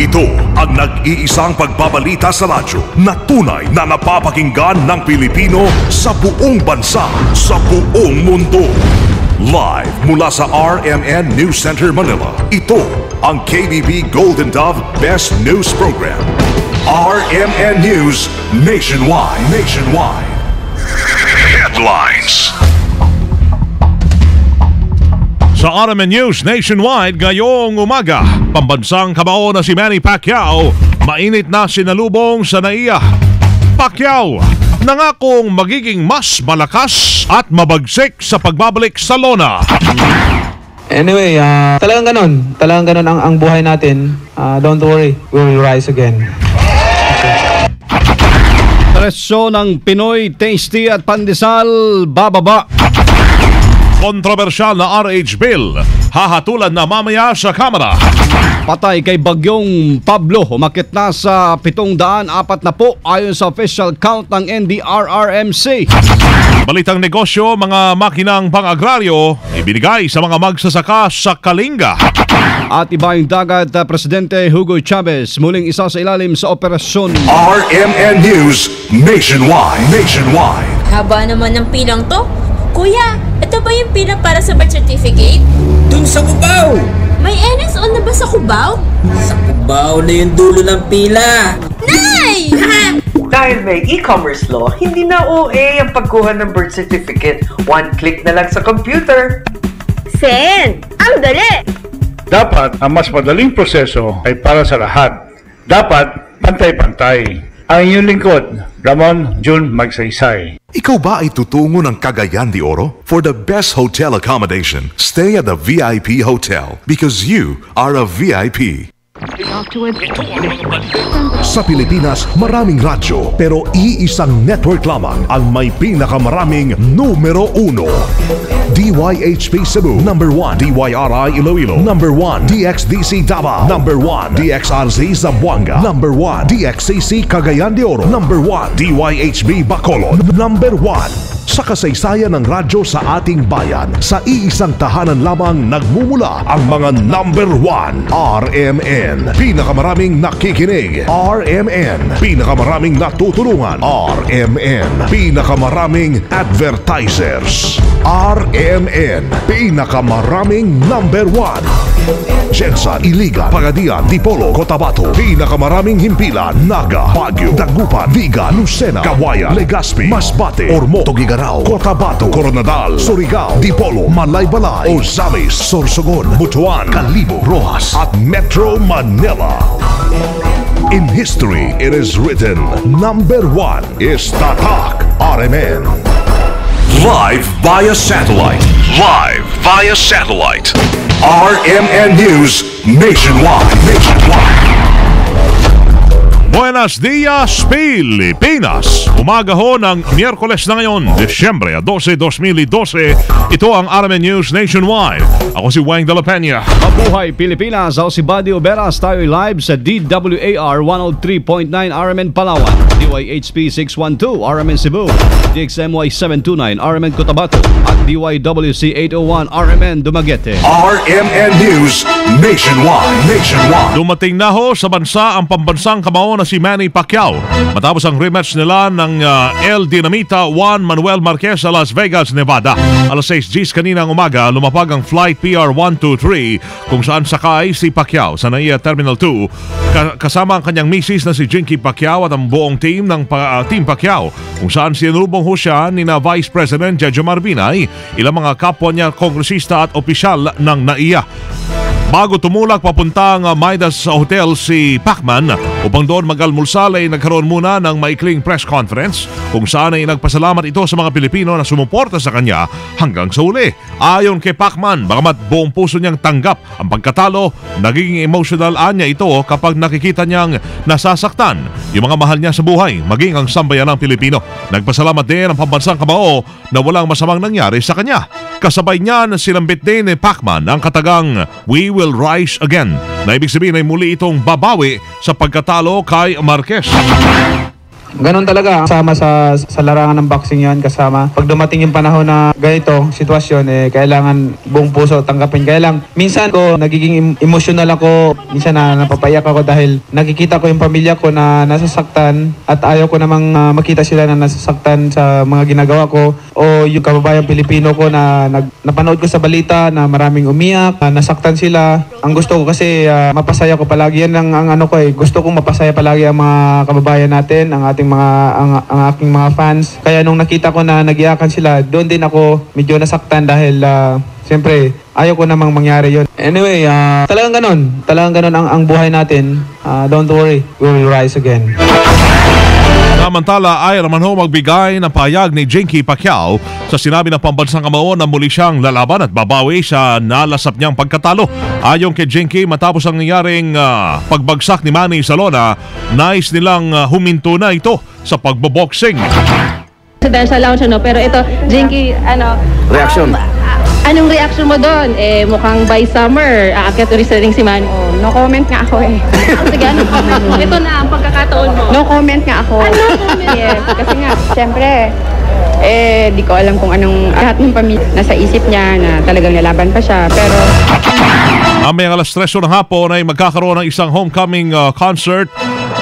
Ito ang nag-iisang pagbabalita sa radyo na tunay na napapakinggan ng Pilipino sa buong bansa, sa buong mundo. Live mula sa RMN News Center Manila, ito ang KBB Golden Dove Best News Program. RMN News Nationwide. Headlines. Sa RMN News Nationwide ngayong umaga, pambansang kamao na si Manny Pacquiao mainit na sinalubong sa NAIA. Pacquiao nangakong magiging mas malakas at mabagsik sa pagbabalik sa lona. Anyway, talagang ganon ang buhay natin. Don't worry, we will rise again. Presyo ng Pinoy Tasty at Pandesal bababa. Kontrobersyal na RH Bill hahatulan na mamaya sa Kamara. Patay kay Bagyong Pablo, umakit na sa 740 ayon sa official count ng NDRRMC. Balitang negosyo, mga makinang pang-agraryo ibinigay sa mga magsasaka sa Kalinga. At iba yung dagat, Presidente Hugo Chavez muling isa sa ilalim sa operasyon. RMN News Nationwide. Haba naman ng pilang to. Kuya, ito ba yung pila para sa birth certificate? Dun sa Cubao! May NSO na ba sa Cubao? Sa Cubao na yung dulo ng pila! Nay! Dahil may e-commerce law, hindi na OA ang pagkuha ng birth certificate. One click na lang sa computer. Sen! Ang dali! Dapat ang mas madaling proseso ay para sa lahat. Dapat pantay-pantay. Ang inyong lingkod, Ramon June Magsaysay. Ikaw ba ay tutungo ng Cagayan de Oro? For the best hotel accommodation, stay at the VIP Hotel because you are a VIP. Sa Pilipinas, maraming radyo pero iisang network lamang ang may pinakamaraming numero 1. DYHP Cebu, number 1. DYRI Iloilo, number 1. DXDC Davao, number 1. DXRZ Zamboanga, number 1. DXCC Cagayan de Oro, number 1. DYHB Bacolod, number 1. Sa kasaysayan ng radyo sa ating bayan, sa iisang tahanan lamang nagmumula ang mga number 1. RMN, pinakamaraming nakikinig. RMN, pinakamaraming natutulungan. RMN, pinakamaraming advertisers. RMN, pinakamaraming number 1. Jensan, Iligan, Pagadian, Dipolo, Cotabato, pinakamaraming himpilan. Naga, Baguio, Dagupan, Viga, Lucena, Kawayan, Legazpi, Masbate, Ormoc, Tuguegarao, Cotabato, Coronadal, Surigao, Dipolo, Malaybalay, Ozamis, Sorsogon, Butuan, Calibo, Rojas at Metro Manila. In history, it is written, number 1 is Tatak RMN. Live via satellite. RMN News Nationwide. Buenos dias, Pilipinas! Umaga ho ng Miyerkules na ngayon, Disyembre 12, 2012. Ito ang RMN News Nationwide. Ako si Wang de la Peña. Mabuhay Pilipinas! Ako si Buddy Oberas. Tayo live sa DWAR 103.9 RMN Palawan, DYHP 612 RMN Cebu, DXMY 729 RMN Cotabato at DYWC 801 RMN Dumaguete. RMN News Nationwide. Dumating na ho sa bansa ang pambansang kamao na si Manny Pacquiao matapos ang rematch nila ng El Dinamita Juan Manuel Marquez sa Las Vegas, Nevada. Alas 6:10 kaninang umaga, lumapag ang Flight PR-123 kung saan sakay si Pacquiao sa NAIA Terminal 2 kasama ang kanyang misis na si Jinky Pacquiao at ang buong team ng Team Pacquiao kung saan sinubong ho siya ni na Vice President Jojo Marbinay, ilang mga kapwa niya kongresista at opisyal ng NAIA. Bago tumulak papuntang Midas Hotel si Pacman upang doon mag-almusal ay nagkaroon muna ng maikling press conference kung saan ay nagpasalamat ito sa mga Pilipino na sumuporta sa kanya hanggang sa uli. Ayon kay Pacman, bagamat buong puso niyang tanggap ang pagkatalo, nagiging emotional anya ito kapag nakikita niyang nasasaktan yung mga mahal niya sa buhay, maging ang sambayan ng Pilipino. Nagpasalamat din ang pambansang kamao na walang masamang nangyari sa kanya. Kasabay niyan, sinambit din ni Pacman ang katagang "We will rise again" na ibig sabihin ay muli itong babawi sa pagkatalo kay Marquez. Ganon talaga, kasama sa larangan ng boxing yon, kasama. Pag dumating yung panahon na ganito, sitwasyon, kailangan buong puso tanggapin. Kaya lang, minsan ko nagiging emotional ako, minsan napapayak ako dahil nakikita ko yung pamilya ko na nasasaktan at ayaw ko namang makita sila na nasasaktan sa mga ginagawa ko, o yung kababayang Pilipino ko na napanood ko sa balita na maraming umiyak, nasaktan sila. Ang gusto ko kasi mapasaya ko palagi, yan ang ano ko gusto kong mapasaya palagi ang mga kababayan natin, ang aking mga fans. Kaya nung nakita ko na nag-iyakan sila, doon din ako medyo nasaktan dahil siyempre ayaw ko namang mangyari yon. Anyway, talagang ganon ang buhay natin. Don't worry, we will rise again. Samantala ay naman ho magbigay ng pahayag ni Jinky Pacquiao sa sinabi ng pambansang kamao na muli siyang lalaban at babawi sa nalasap niyang pagkatalo. Ayon kay Jinky, matapos ang nangyaring pagbagsak ni Manny Salona, nais nilang huminto na ito sa pagboboxing. Presidential lounge, pero ito, Jinky, reaction. Anong reaction mo doon? Mukhang by summer, aakyat rin si Manny. No comment nga ako Sige, no comment. Ito na ang pagkakataon mo. No comment nga ako. No comment? Yes, kasi nga, syempre, di ko alam kung anong lahat ng pamilya nasa isip niya na talagang lalaban pa siya. Pero May alas 3 ng hapon ay magkakaroon ng isang homecoming concert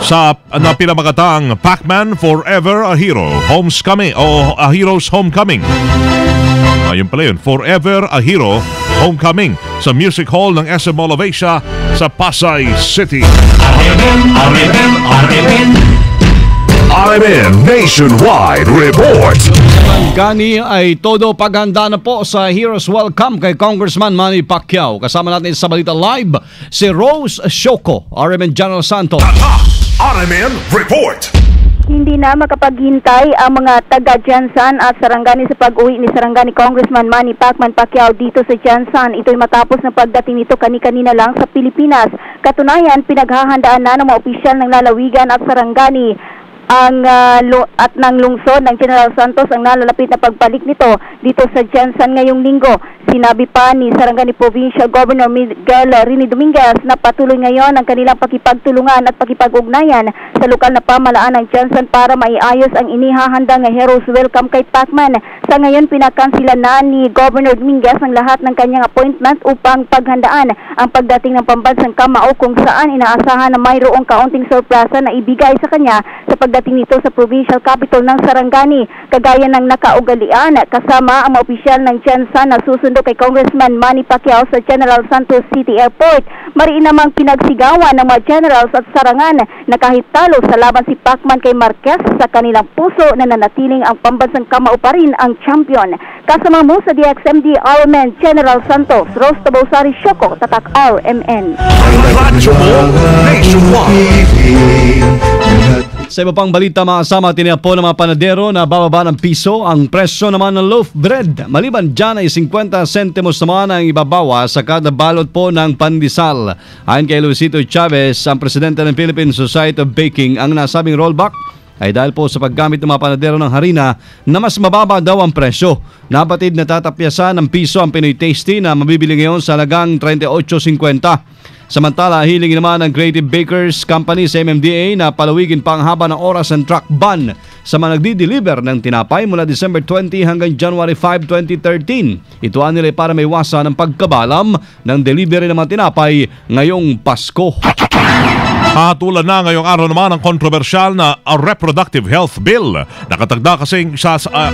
sa pinamagatang Pac-Man Forever a Hero Homecoming o A Hero's Homecoming. Ayun pala yun, Forever a Hero Homecoming sa Music Hall ng SM Mall of Asia sa Pasay City. RMN Nationwide Report. Gani ay todo paghanda na po sa Heroes Welcome kay Congressman Manny Pacquiao. Kasama natin sa Balita Live si Rose Shoco, RMN General Santos. RMN Report. Hindi na makapaghintay ang mga taga Jansan at Sarangani sa pag-uwi ni Sarangani Congressman Manny Pacman Pacquiao dito sa Jansan. Ito'y matapos na pagdating nito kani-kanina lang sa Pilipinas. Katunayan, pinaghahandaan na ng mga opisyal ng lalawigan at Sarangani at ng lungsod ng General Santos ang nalalapit na pagbalik nito dito sa Jansan ngayong linggo. Sinabi pa ni Sarangani Provincial Governor Miguel Rini Dominguez na patuloy ngayon ang kanilang pakipagtulungan at pakipag-ugnayan sa lokal na pamalaan ng Jansan para maiayos ang inihahandang Heroes Welcome kay Pacman. Sa ngayon, pinakansila na ni Governor Dominguez ang lahat ng kanyang appointment upang paghandaan ang pagdating ng pambansang kamao kung saan inaasahan na mayroong kaunting sorpresa na ibigay sa kanya sa pagdating nito sa provincial capital ng Sarangani. Kagaya ng nakaugalian kasama ang mga opisyal ng Jansan na susundo kay Congressman Manny Pacquiao sa General Santos City Airport. Mariin namang pinagsigawan ng mga generals at sarangan na kahit talo sa laban si Pacman kay Marquez, sa kanilang puso na nanatiling ang pambansang kamao pa rin ang champion. Kasama mo sa DXMD RMN General Santos, Rose Tabosari Shoco, Tatak RMN. Sa iba pang balita, mga kasama, tiniyak po ng mga panadero na bababa ng piso ang presyo naman ng loaf bread. Maliban dyan ay 50 centimos naman ang ibabawa sa kada balot po ng pandesal. Ayon kay Luisito Chavez, ang presidente ng Philippine Society of Baking, ang nasabing rollback ay dahil po sa paggamit ng mga panadero ng harina na mas mababa daw ang presyo. Napatid na tatapyasan ng piso ang Pinoy Tasty na mabibili ngayon sa halagang 38.50. Samantala, hiling naman ng Creative Bakers Company sa MMDA na palawigin pa ang haba ng oras ng truck ban sa mga nagdi-deliver ng tinapay mula December 20 hanggang January 5, 2013. Ito nila para may iwasan ang pagkabalam ng delivery ng mga tinapay ngayong Pasko. Hatulan na ngayong araw naman ang kontrobersyal na Reproductive Health Bill. Nakatagda kasing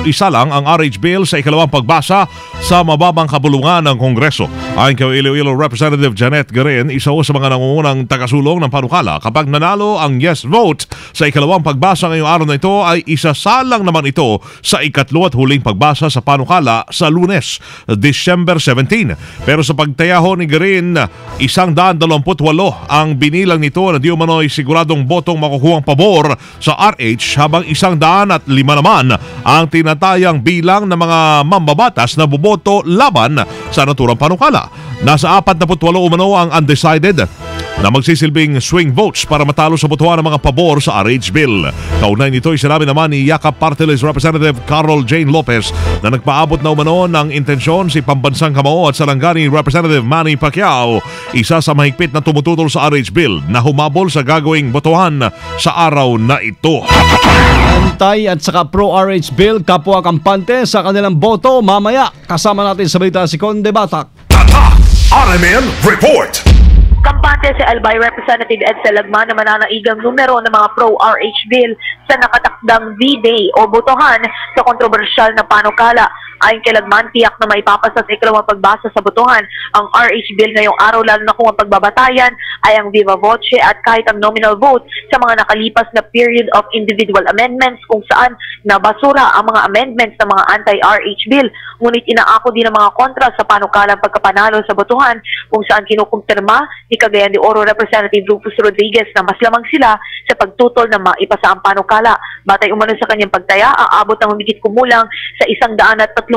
isa lang ang RH Bill sa ikalawang pagbasa sa mababang kabulungan ng Kongreso. Ayon kay Iloilo Representative Janet Garin, isa sa mga nangungunang tagasulong ng panukala, kapag nanalo ang yes vote sa ikalawang pagbasa ngayong araw na ito ay isasalang naman ito sa ikatlo at huling pagbasa sa panukala sa Lunes, December 17. Pero sa pagtayaho ni Garin, 128 ang binilang nito na di umano'y siguradong botong makukuhang pabor sa RH, habang 105 naman ang tinatayang bilang ng mga mambabatas na boboto laban sa naturang panukala. Nasa 48 umano ang undecided na magsisilbing swing votes para matalo sa botohan ng mga pabor sa RH Bill. Kaugnay nito'y sinabi naman ni Yakap Party List Representative Carol Jane Lopez na nagpaabot na umano ng intensyon si Pambansang Kamao at Sarangani Representative Manny Pacquiao, isa sa mahigpit na tumututol sa RH Bill, na humabol sa gagawing botohan sa araw na ito. Antay at saka pro-RH Bill, kapwa kampante sa kanilang boto mamaya. Kasama natin sa balita si Conde Batak. RMN Report. Kampante si Albay Representative Edsel Lagman na mananaigang numero ng mga pro-RH Bill sa nakatakdang V-Day o botohan sa kontrobersyal na panukala. Ayon kay Lagman, tiyak na maipapasa sa ikalawang pagbasa sa botohan ang RH Bill ngayong araw, lalo na kung ang pagbabatayan ay ang viva voce at kahit ang nominal vote sa mga nakalipas na period of individual amendments kung saan nabasura ang mga amendments ng mga anti-RH Bill. Ngunit inaako din ang mga kontra sa panukalang pagkapanalo sa botohan kung saan kinukumpirma ni Cagayan de Oro Representative Rufus Rodriguez na mas lamang sila sa pagtutol na maipasa ang panukala. Batay umano sa kanyang pagtaya, aabot ng humigit kumulang sa 136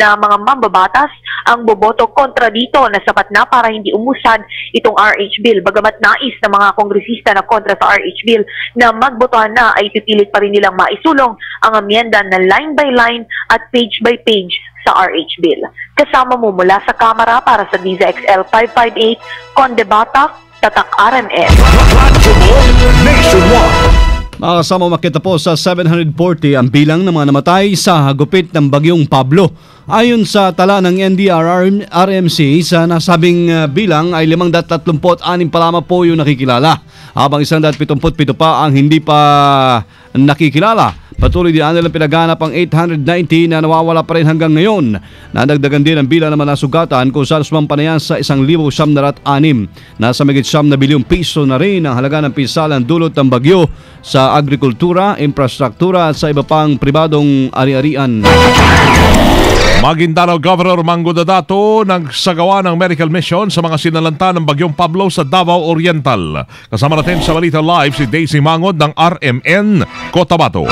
na mga mambabatas ang boboto kontra dito na sapat na para hindi umusad itong RH Bill. Bagamat nais ng mga kongresista na kontra sa RH Bill na magbotohan na, ay pipilit pa rin nilang maisulong ang amyenda na line by line at page by page sa RH Bill. Kasama mo mula sa Kamara para sa DZXL 558, Conde Batak, Tatak RMN. Makasama makita po sa 740 ang bilang ng mga namatay sa hagupit ng bagyong Pablo. Ayon sa tala ng NDRRMC, sa nasabing bilang ay 536 pa lamang po yung nakikilala, habang 177 pa ang hindi pa nakikilala. Patuloy din nilang pinaganap ang 890 na nawawala pa rin hanggang ngayon. Nadagdagan din ang bilang naman nasugatan kung saan sumampanayan sa 1,906. Nasa mahigit 9 bilyong piso na rin ang halaga ng pinsalang dulot ng bagyo sa agrikultura, infrastruktura at sa iba pang pribadong ari-arian. Maguindanao Governor Mango Dadato nagsagawa ng medical mission sa mga sinalanta ng bagyong Pablo sa Davao Oriental. Kasama natin sa Balita Live si Daisy Mangod ng RMN Cotabato.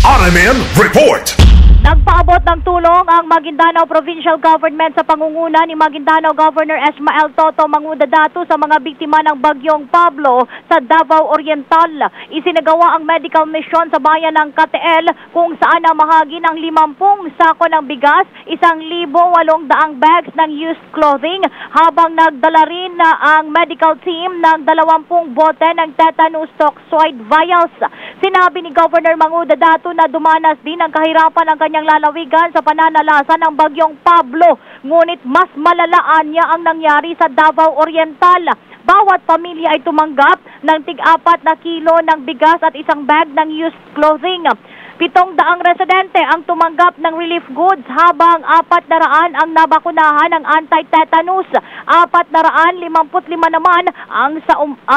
RMN Report. Nagpaabot ng tulong ang Maguindanao Provincial Government sa pangunguna ni Maguindanao Governor Esmael Toto Mango Dadato sa mga biktima ng bagyong Pablo sa Davao Oriental. Isinagawa ang medical mission sa bayan ng Katael kung saan namahagi ng 50 sako ng bigas, 1,800 bags ng used clothing, habang nagdala rin na ang medical team ng 20 bote ng tetanus toxoid vials. Sinabi ni Governor Mango Dadato na dumanas din ang kahirapan ng kanyang lalawigan sa pananalasa ng bagyong Pablo, ngunit mas malalaan niya ang nangyari sa Davao Oriental. Bawat pamilya ay tumanggap ng tig-4 na kilo ng bigas at 1 bag ng used clothing. 700 residente ang tumanggap ng relief goods, habang 400 ang nabakunahan ng anti-tetanus. 455 naman ang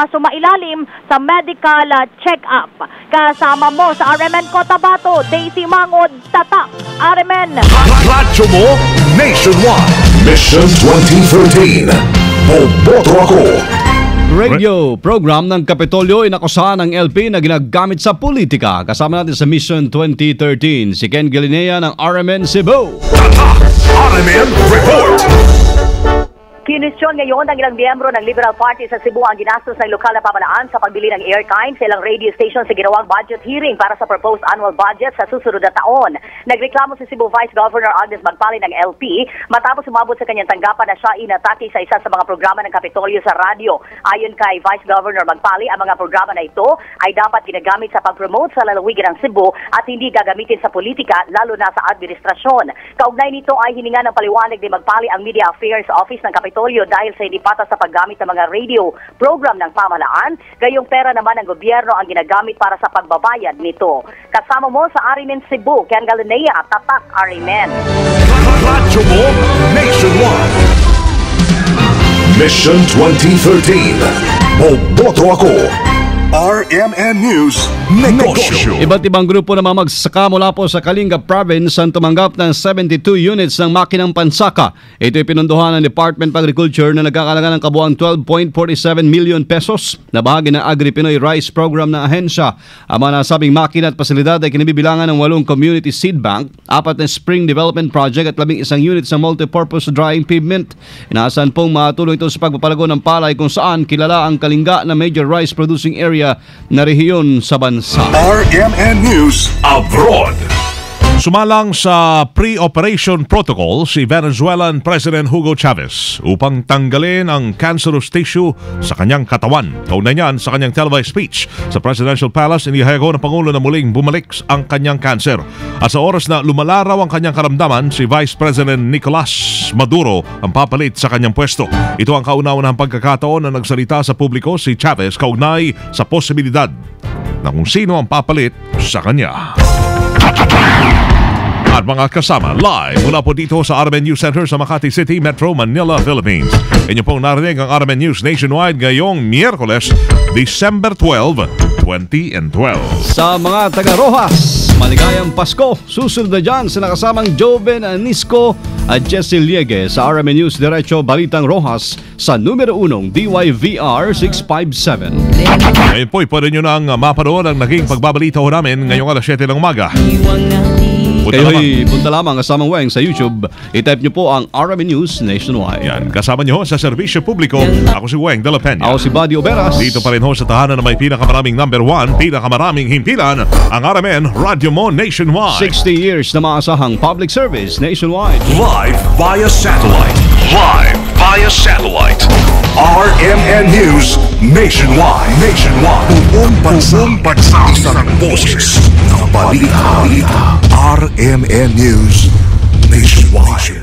sumailalim sa medical check-up. Kasama mo sa RMN Cotabato, Daisy Mangod, Tatak RMN. Radyo mo nationwide. Mission 2013. Boboto ako. Radio program ng Kapitolyo inakusahan ng LP na ginagamit sa politika. Kasama natin sa Mission 2013 si Ken Galinea ng RMN Cebu. RMN Report. Kinisyon ngayon ng ilang miyembro ng Liberal Party sa Cebu ang ginastos ng lokal na pamahalaan sa pagbili ng airtime sa ilang radio station sa ginawang budget hearing para sa proposed annual budget sa susunod na taon. Nagreklamo si Cebu Vice Governor Agnes Magpali ng LP matapos umabot sa kanyang tanggapan na siya inatake sa isa sa mga programa ng Kapitolyo sa radyo. Ayon kay Vice Governor Magpali, ang mga programa na ito ay dapat ginagamit sa pag-promote sa lalawigan ng Cebu at hindi gagamitin sa politika, lalo na sa administrasyon. Kaugnay nito ay hininga ng paliwanag ni Magpali ang Media Affairs Office ng Kapitolyo dahil sa hindi patas sa paggamit ng mga radio program ng pamahalaan, gayong pera naman ng gobyerno ang ginagamit para sa pagbabayad nito. Kasama mo sa RMN Cebu, Ken Galinea, Tatak RMN. Radyo mo nationwide. Mission 2013. Boboto ako. RMN News Negosyo. Iba't ibang grupo na mga magsasaka mula po sa Kalinga Province ang tumanggap ng 72 units ng makinang pansaka. Ito ay pinunduhan ng Department of Agriculture na nagkakalaga ng kabuang 12.47 million pesos na bahagi ng Agri-Pinoy Rice Program ng ahensya. Ang mga nasabing makina at pasilidad ay kinibibilangan ng 8 community seed bank, 4 na spring development project at 11 units ng multipurpose drying pavement. Inaasahan pong matulong ito sa pagpapalago ng palay kung saan kilala ang Kalinga na major rice producing area na rehiyon sa bansa. RMN News Abroad. Sumalang sa pre-operation protocol si Venezuelan President Hugo Chavez upang tanggalin ang cancerous tissue sa kanyang katawan. Kaunay niyan sa kanyang televised speech sa Presidential Palace, inihayago ng Pangulo na muling bumalik ang kanyang cancer. At sa oras na lumalaraw ang kanyang karamdaman, si Vice President Nicolas Maduro ang papalit sa kanyang pwesto. Ito ang kauna-unahang pagkakataon na nagsalita sa publiko si Chavez kaugnay sa posibilidad na kung sino ang papalit sa kanya. At mga kasama, live mula po dito sa RMN News Center sa Makati City, Metro Manila, Philippines. Inyo pong narinig ang RMN News Nationwide ngayong Miyerkules, December 12, 2012. Sa mga taga-Rojas, maligayang Pasko. Susunod na dyan sa nakasamang Joven Anisco at Jessie Liege sa RMN News Diretso Balitang Rojas sa numero 1 DYVR 657. Ngayon po, pwede nyo nang mapanood ang naging pagbabalita ho namin ngayong alas 7 ng umaga. Kayo'y punta lamang kasamang Weng sa YouTube. I-type nyo po ang RMN News Nationwide. Yan, kasama nyo sa serbisyo publiko. Ako si Weng de la Peña. Ako si Buddy Oberas. Dito pa rin ho sa tahanan na may pinakamaraming number 1, pinakamaraming himpilan, ang RMN Radio Mo Nationwide. 60 years na maasahang public service nationwide. Live via satellite. Live via satellite. RMN News Nationwide. Buong bansa. Isang boses ng balita. RMN News Nationwide.